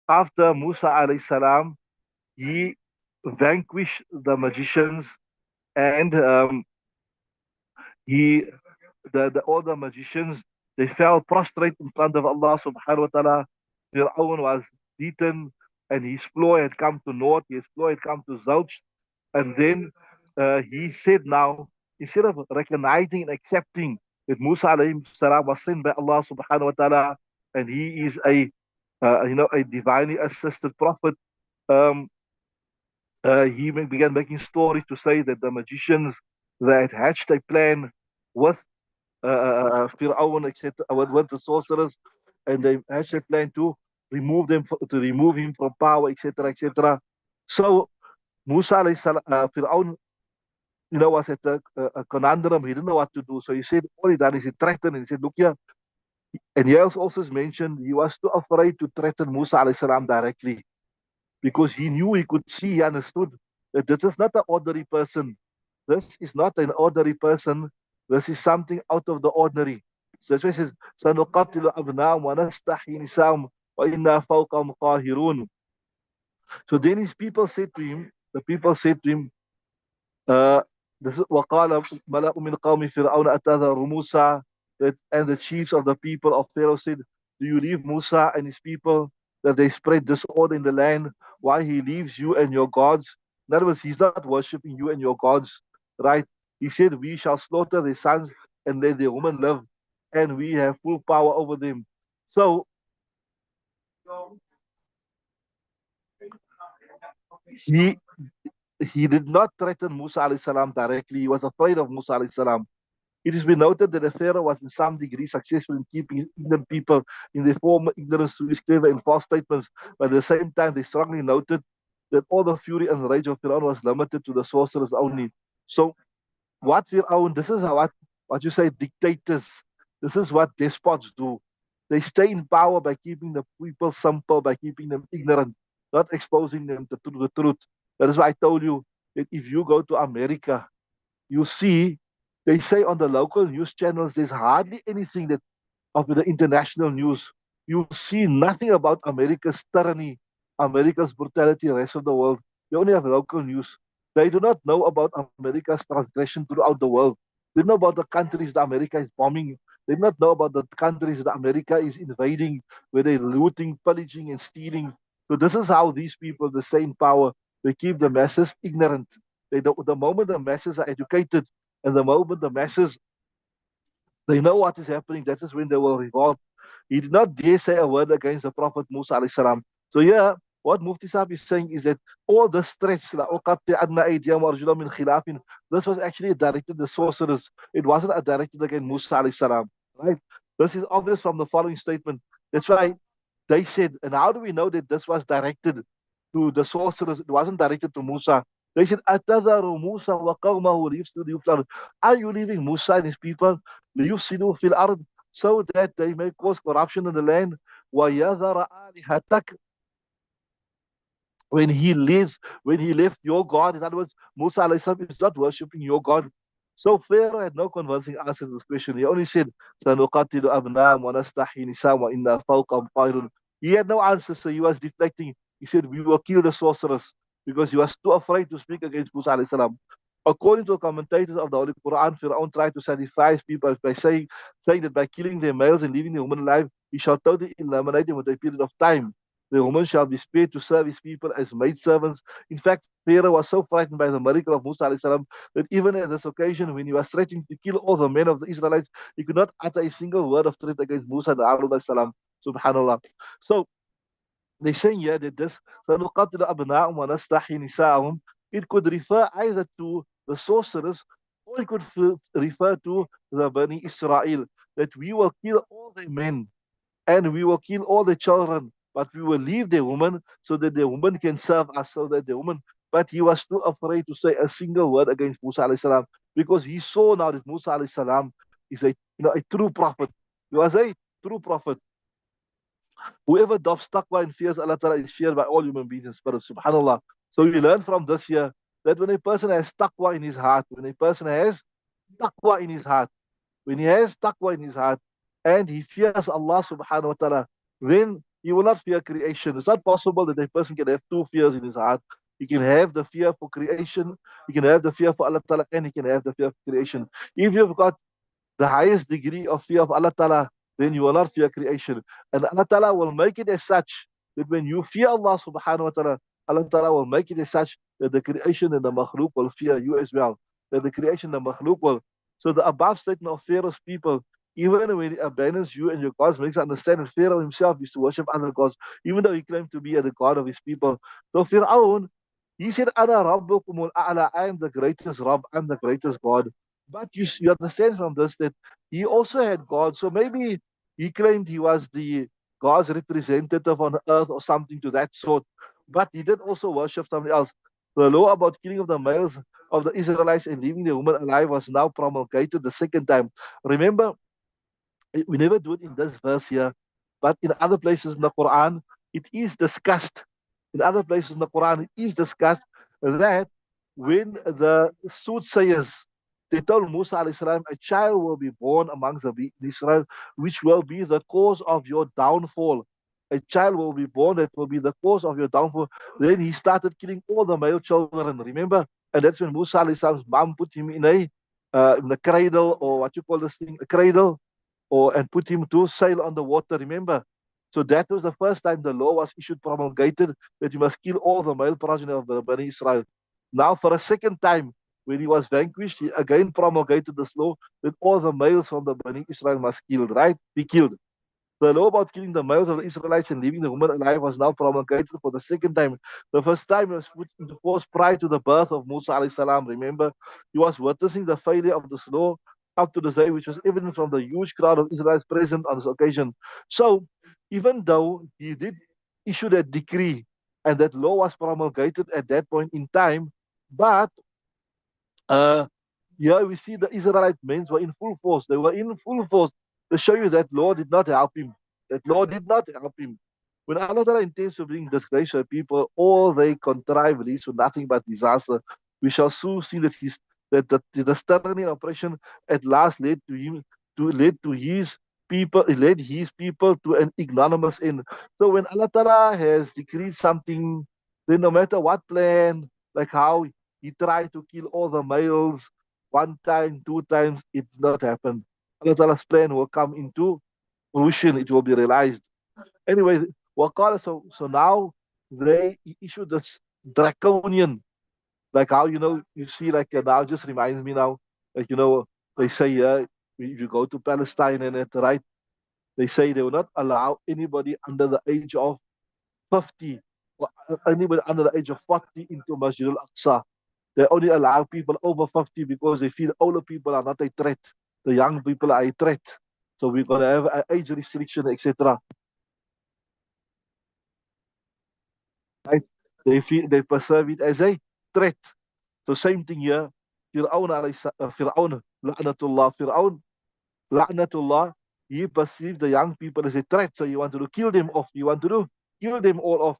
after Musa alayhi salam, he vanquished the magicians, and he all the magicians, they fell prostrate in front of Allah subhanahu wa ta'ala. Fir'aun was beaten, and his ploy had come to naught, his ploy had come to zilch. And then he said now, instead of recognizing and accepting that Musa alayhi salam was sent by Allah subhanahu wa ta'ala, and he is a divinely assisted prophet, um, he began making stories to say that the magicians that hatched a plan with Fir'aun, etc., with the sorcerers, and they hatched a plan to remove him from power, etc., etc. So Musa, Fir'aun, was at a conundrum. He didn't know what to do. So he said, all he done is he threatened, and he said, look here. And he also mentioned he was too afraid to threaten Musa alayhi salam directly, because he knew, he could see, he understood that this is not an ordinary person. This is not an ordinary person. This is something out of the ordinary. So that's why he says, سَنُقَتِّلُ أَبْنَاءَهُمْ وَنَسْتَحْيِي نِسَاءَهُمْ وَإِنَّا فَوْقَهُمْ قَاهِرُونَ. So then his people said to him, the people said to him, uh, وَقَالَ مَلَأُ مِنْ قَوْمِ فِرْعَوْنَ أَتَذَرُ مُوسَى, and the chiefs of the people of Pharaoh said, do you leave Musa and his people, that they spread disorder in the land, why he leaves you and your gods? In other words, he's not worshipping you and your gods, right? He said, we shall slaughter their sons and let their women live, and we have full power over them. So he he did not threaten Musa alayhi salam directly. He was afraid of Musa alayhi salam. It has been noted that the Pharaoh was in some degree successful in keeping ignorant people in their former ignorance through his clever and false statements, but at the same time, they strongly noted that all the fury and rage of Pharaoh was limited to the sorcerers only. So, what Pharaoh, this is what you say, dictators, this is what despots do. They stay in power by keeping the people simple, by keeping them ignorant, not exposing them to the truth. That is why I told you that if you go to America, you see, they say on the local news channels, there's hardly anything that of the international news. You see nothing about America's tyranny, America's brutality, the rest of the world. They only have local news. They do not know about America's transgression throughout the world. They know about the countries that America is bombing. They do not know about the countries that America is invading, where they're looting, pillaging, and stealing. So this is how these people, the same power, they keep the masses ignorant. The moment the masses are educated, and the moment the masses, they know what is happening, that is when they will revolt. He did not dare say a word against the Prophet Musa alayhi salam. So yeah, what Mufti Sahib is saying is that all the threats, this was actually directed at the sorcerers. It wasn't directed against Musa alayhi salam. Right? This is obvious from the following statement. That's why they said, and how do we know that this was directed to the sorcerers? It wasn't directed to Musa. They said, أَتَذَرُ مُوسَى وَقَوْمَهُ لِيُفْسِدُوا فِي الْأَرْضِ. Are you leaving Musa and his people لِيُفْسِدُوا فِي الْأَرْضِ, so that they may cause corruption in the land? وَيَذَرَ آلِهَتَكَ, when he left your God. In other words, Musa alayhi salam is not worshipping your God. So Pharaoh had no convincing answer to this question. He only said, سَنُقَتِّلُ أَبْنَاءَهُمْ وَنَسْتَحْيِي نِسَاءَهُمْ وَإِنَّا فَوْقَهُمْ قَاهِرُونَ. He had no answer, so he was deflecting. He said, we will kill the sorcerers, because he was too afraid to speak against Musa alayhi salam. According to commentators of the Holy Quran, Pharaoh tried to satisfy his people by saying that by killing their males and leaving the women alive, he shall totally eliminate them with a period of time. The woman shall be spared to serve his people as maidservants. In fact, Pharaoh was so frightened by the miracle of Musa alayhi salam, that even at this occasion, when he was threatening to kill all the men of the Israelites, he could not utter a single word of threat against Musa and Harun alayhi salam. Subhanallah. So they saying here that this سَنُقَتِّلُ أَبْنَاءَهُمْ وَنَسْتَحْيِي نِسَاءَهُم, it could refer either to the sorcerers, or it could refer to the Bani Israel, that we will kill all the men and we will kill all the children, but we will leave the woman so that the woman can serve us, so that the woman. But he was too afraid to say a single word against Musa alayhi salam, because he saw now that Musa alayhi salam is a true prophet. He was a true prophet. Whoever adopts taqwa and fears Allah Ta'ala is feared by all human beings and spirits. Subhanallah. So we learn from this here that when a person has taqwa in his heart, when a person has taqwa in his heart, when he has taqwa in his heart, and he fears Allah subhanahu wa ta'ala, then he will not fear creation. It's not possible that a person can have two fears in his heart. He can have the fear for creation, he can have the fear for Allah Ta'ala, and he can have the fear for creation. If you've got the highest degree of fear of Allah Ta'ala, then you will not fear creation. And Allah Ta'ala will make it as such that when you fear Allah subhanahu wa ta'ala, Allah Ta'ala will make it as such that the creation and the makhluk will fear you as well. That the creation and the makhluk will. So the above statement of Pharaoh's people, even when he abandons you and your gods, makes us understand that Pharaoh himself used to worship other gods, even though he claimed to be the god of his people. So Pharaoh, he said, Ana Rabbukumul A'la, I am the greatest Rabb, I am the greatest God. But you understand from this that he also had God. So maybe he claimed he was the God's representative on earth or something to that sort. But he did also worship somebody else. The law about killing of the males of the Israelites and leaving the women alive was now promulgated the second time. Remember, we never do it in this verse here, but in other places in the Quran, it is discussed. In other places in the Quran, it is discussed that when the soothsayers, they told Musa alayhi salam, a child will be born amongst the Israel, which will be the cause of your downfall. A child will be born that will be the cause of your downfall. Then he started killing all the male children, remember? And that's when Musa alayhi salam's mom put him in the cradle, or what you call this thing, a cradle, or and put him to sail on the water, remember? So that was the first time the law was issued, promulgated, that you must kill all the male progeny of the Bani Israel. Now, for a second time, when he was vanquished, he again promulgated this law that all the males from the Bani Israel must kill, right? Be killed. The law about killing the males of the Israelites and leaving the women alive was now promulgated for the second time. The first time it was put into force prior to the birth of Musa alayhi salam. Remember, he was witnessing the failure of this law up to this day, which was evident from the huge crowd of Israelites present on this occasion. So, even though he did issue that decree and that law was promulgated at that point in time, but uh, here we see the Israelite men were in full force. They were in full force to show you that law did not help him. That law did not help him. When Allah Ta'ala intends to bring disgrace to people, all they contrive leads to nothing but disaster. We shall soon see that the stern oppression at last led to him to led to his people, it led his people to an ignominious end. So when Allah Ta'ala has decreed something, then no matter what plan, like how he tried to kill all the males one time, two times, it did not happen. Allah Ta'ala's plan will come into fruition, it will be realized. Anyway, so now they issued this draconian, like how you see, like now just reminds me now, like they say if you go to Palestine and at right, they say they will not allow anybody under the age of 50 or anybody under the age of 40 into Masjid al-Aqsa. They only allow people over 50 because they feel older people are not a threat. The young people are a threat. So we're going to have an age restriction, etc. Right? They perceive it as a threat. So same thing here. Fir'aun, La'natullah, he perceived the young people as a threat. So you wanted to kill them off. You want to kill them all off.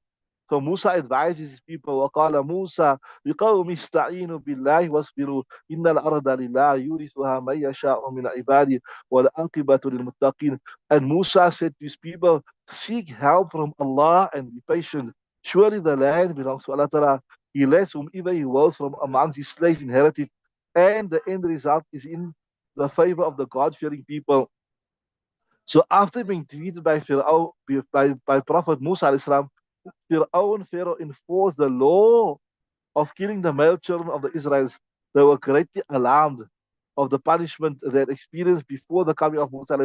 So Musa advises his people, وَقَالَ مُوسَى لِقَوْمِ اسْتَعِينُوا بِاللَّهِ وَاصْبِرُوا إِنَّ الْأَرْضَ لِلَّهِ يُورِثُهَا مَن يَشَاءُ مِنْ عِبَادِهِ وَالْعَاقِبَةُ لِلْمُتَّقِينَ. And Musa said to his people, seek help from Allah and be patient. Surely the land belongs to Allah Ta'ala. He lets whomever He wills from amongst His slaves inherit it. And the end result is in the favor of the God-fearing people. So after being defeated by Pharaoh, by Prophet Musa alayhi salam, Pharaoh enforced the law of killing the male children of the Israelites. They were greatly alarmed of the punishment they had experienced before the coming of Musa.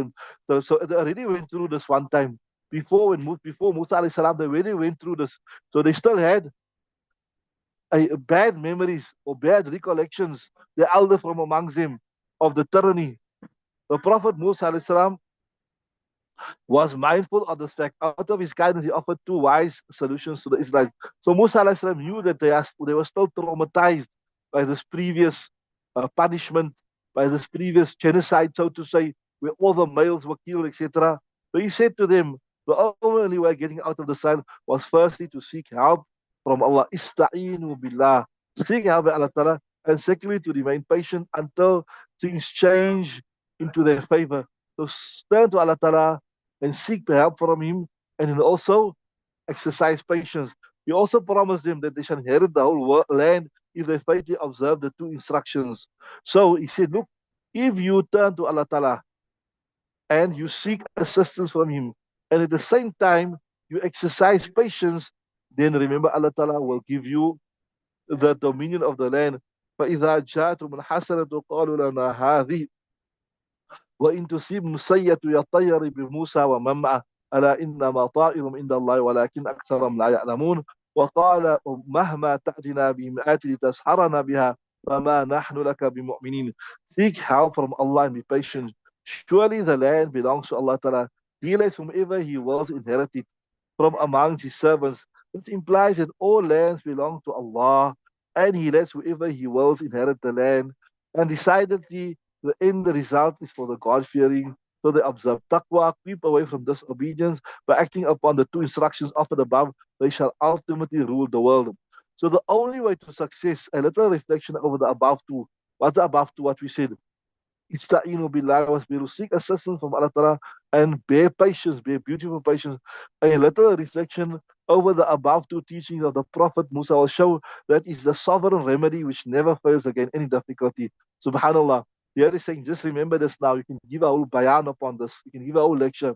So they already went through this one time. Before Musa alayhi salam, they already went through this. So they still had bad memories or bad recollections, the elder from amongst them, of the tyranny. The Prophet Musa alayhi salam was mindful of this fact. Out of his kindness, he offered two wise solutions to the Israelites. So Musa alayhi salam knew that they were still traumatized by this previous punishment, by this previous genocide, so to say, where all the males were killed, etc. So he said to them, the only way getting out of the sun was firstly to seek help from Allah. Ista'inu billah. Seek help by Allah Ta'ala. And secondly, to remain patient until things change into their favor. So turn to Allah Ta'ala and seek help from Him and then also exercise patience. He also promised them that they shall inherit the whole land if they faithfully observe the two instructions. So he said, look, if you turn to Allah Ta'ala and you seek assistance from Him, and at the same time you exercise patience, then remember Allah Ta'ala will give you the dominion of the land. فإذا جاءتهم الحسنة قالوا لنا هذه وإن تصيبهم سيئة يطير بموسى ومن معه ألا إنما طائرهم عند الله ولكن أكثرهم لا يعلمون وقال مهما تأتنا بمئات لتسحرنا بها فما نحن لك بمؤمنين. Seek help from Allah and be patient. Surely the land belongs to Allah Ta'ala. He lets whomever He wills inherit it from amongst His servants. This implies that all lands belong to Allah and He lets whoever He wills inherit the land. And decidedly, the end result is for the God-fearing. So they observe taqwa, keep away from disobedience. By acting upon the two instructions offered above, they shall ultimately rule the world. So the only way to success, a little reflection over the above two. What's the above two? What we said? Ista'inu billah wasbiru. Seek assistance from Allah Ta'ala and bear patience, bear beautiful patience. A little reflection over the above two teachings of the Prophet Musa will show that is the sovereign remedy which never fails against any difficulty. Subhanallah. Here is saying, just remember this now. You can give a whole bayan upon this. You can give a whole lecture.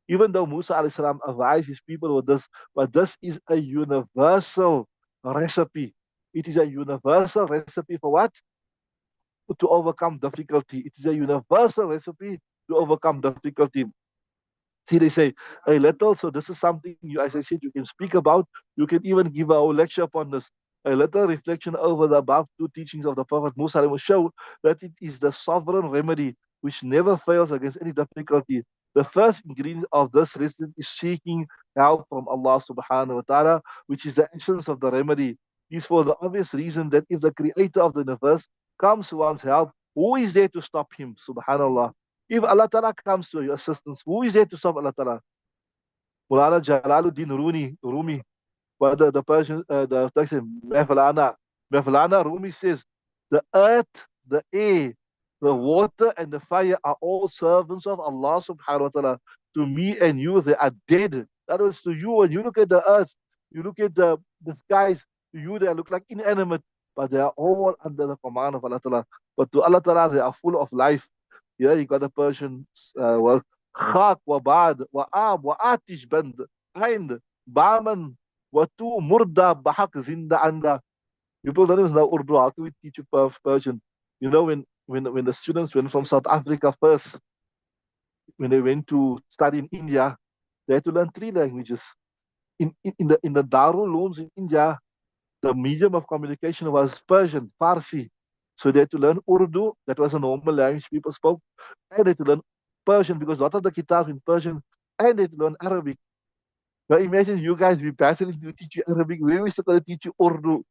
Even though Musa alayhi salam advised his people with this, but this is a universal recipe. It is a universal recipe for what? To overcome difficulty. It is a universal recipe to overcome difficulty. See, they say a little, so this is something you, as I said, you can speak about. You can even give a whole lecture upon this. A little reflection over the above two teachings of the Prophet Musa will show that it is the sovereign remedy which never fails against any difficulty. The first ingredient of this recipe is seeking help from Allah subhanahu wa ta'ala, which is the essence of the remedy. It is for the obvious reason that if the creator of the universe comes to one's help, who is there to stop him? Subhanallah. If Allah Ta'ala comes to your assistance, who is there to stop Allah Ta'ala? Mulana Jalaluddin Rumi, but the Persian, the Turkish, Mevlana Rumi says, the earth, the air, the water, and the fire are all servants of Allah subhanahu wa ta'ala. To me and you, they are dead. That was to you, when you look at the earth, you look at the skies, to you they look like inanimate, but they are all under the command of Allah Ta'ala. But to Allah Ta'ala, they are full of life. Yeah, you got a Persian word. Khak wa bad wa ab wa atish band hind baman wa tu murda bahak zinda anda. People don't even know Urdu. How can we teach you Persian? You know, when the students went from South Africa first, when they went to study in India, they had to learn three languages. In the Darul Ulooms in India, the medium of communication was Persian, Farsi. So they had to learn Urdu, that was a normal language people spoke, and they had to learn Persian because a lot of the kitabs in Persian, and they had to learn Arabic. Now imagine you guys be battling to teach you Arabic, we were still going to teach you Urdu.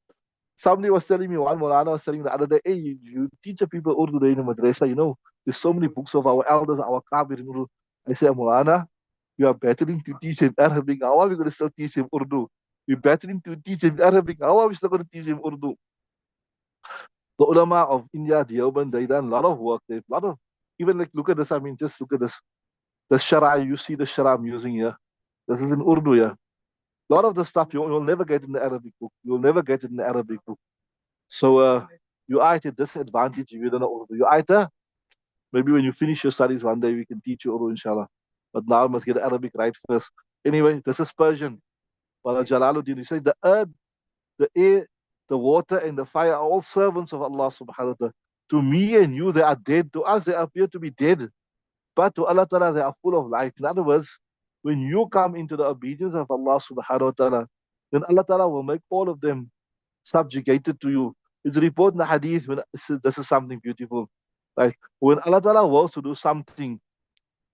Somebody was telling me, one Molana was telling me the other day, hey, you teach the people Urdu there in the madrasa, you know, there's so many books of our elders, our Kabir in Urdu. I said, Molana, you are battling to teach him Arabic, how are we going to still teach him Urdu? We're battling to teach him Arabic, how are we still going to teach him Urdu? The ulama of India, Deoband, they done a lot of work. They've a lot of, even like, look at this, I mean, just look at this. The Shara, you see the Shara I'm using here. This is in Urdu, yeah. A lot of the stuff you'll never get in the Arabic book. You'll never get it in the Arabic book. So you are at a disadvantage if you don't know Urdu. You either, maybe when you finish your studies one day, we can teach you Urdu, inshallah. But now you must get Arabic right first. Anyway, this is Persian. But Jalaluddin, he said, the earth, the air, the water, and the fire are all servants of Allah subhanahu wa ta'ala. To me and you, they are dead. To us, they appear to be dead. But to Allah Ta'ala, they are full of life. In other words, when you come into the obedience of Allah subhanahu wa ta'ala, then Allah Ta'ala will make all of them subjugated to you. It's reported in the hadith, when this is something beautiful. Like when Allah Ta'ala wants to do something,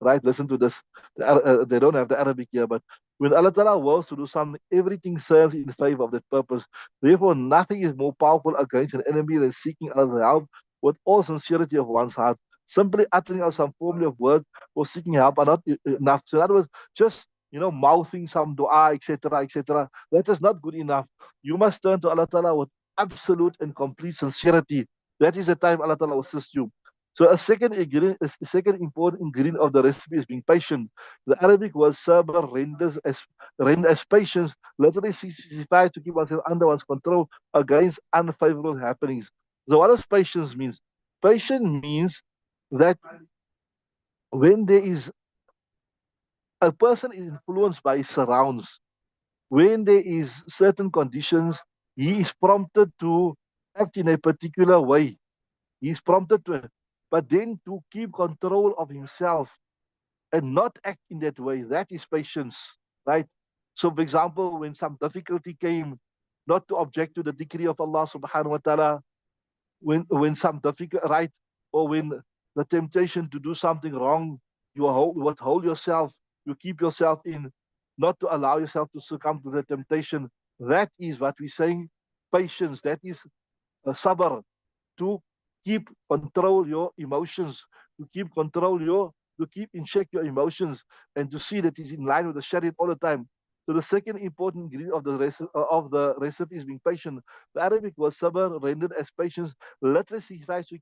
right? Listen to this. They don't have the Arabic here, but when Allah Ta'ala wills to do something, everything serves in favor of that purpose. Therefore, nothing is more powerful against an enemy than seeking Allah's help with all sincerity of one's heart. Simply uttering out some formula of word or seeking help are not enough. So in other words, just mouthing some dua, etc., etc. That is not good enough. You must turn to Allah Ta'ala with absolute and complete sincerity. That is the time Allah Ta'ala will assist you. So a second important ingredient of the recipe is being patient. The Arabic word sabr render as patience, literally signifies to keep oneself under one's control against unfavorable happenings. So what does patience means? Patience means that when there is a person is influenced by his surrounds, when there is certain conditions, he is prompted to act in a particular way. He is prompted to, but then to keep control of himself and not act in that way, that is patience, right? So, for example, when some difficulty came, not to object to the decree of Allah subhanahu wa ta'ala, when some difficult, right, or when the temptation to do something wrong, withhold yourself, you keep yourself in, not to allow yourself to succumb to the temptation. That is what we're saying, patience. That is sabr, to keep control your emotions, to keep control your, to keep in check your emotions, and to see that it's in line with the Shariah all the time. So the second important ingredient of the recipe is being patient. The Arabic word sabr, rendered as patience, literally signifies to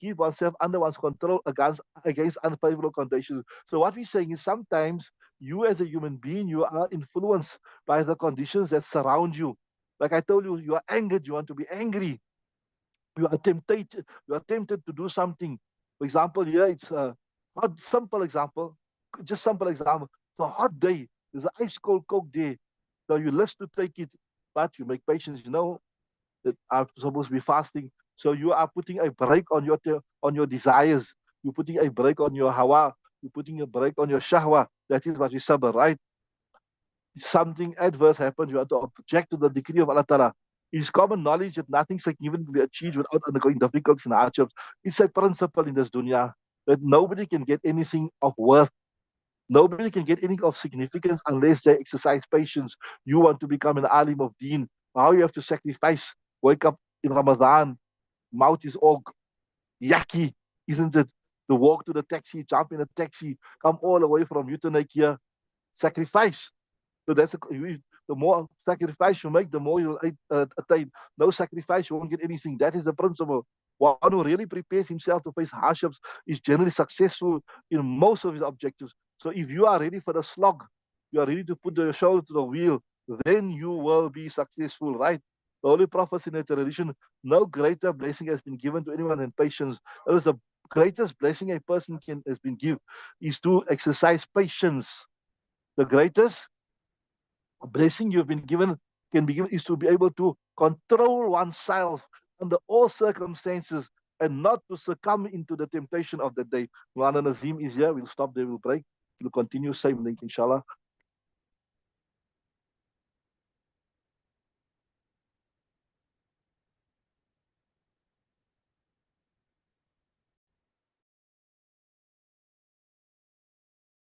keep oneself under one's control against unfavorable conditions. So what we're saying is sometimes you as a human being, you are influenced by the conditions that surround you. Like I told you, you are angered, you want to be angry, you are tempted to do something. For example, here it's a hot, simple example, just simple example. It's a hot day. There's an ice cold Coke there. So you love to take it, but you make patience. You know that I'm supposed to be fasting, so you are putting a break on your desires. You're putting a break on your hawa. You're putting a break on your shahwa. That is what we sabr, right? Something adverse happens, you have to object to the decree of Allah Ta'ala. It's common knowledge that nothing's like given to be achieved without undergoing difficulties and hardships. It's a principle in this dunya that nobody can get anything of worth. Nobody can get anything of significance unless they exercise patience. You want to become an alim of deen, how you have to sacrifice. Wake up in Ramadan, mouth is all yucky, isn't it? To walk to the taxi, jump in a taxi, come all the way from Utenek here, sacrifice. So the more sacrifice you make, the more you'll attain. No sacrifice, you won't get anything. That is the principle. One who really prepares himself to face hardships is generally successful in most of his objectives. So if you are ready for the slog, you are ready to put your shoulder to the wheel, then you will be successful, right? The Holy Prophets in the tradition, no greater blessing has been given to anyone than patience. That is the greatest blessing a person has been given, is to exercise patience. The greatest blessing you've been given can be given is to be able to control oneself under all circumstances and not to succumb into the temptation of the day. Mulana Nazim is here. We'll stop there. We'll break. We'll continue. Same link, inshallah.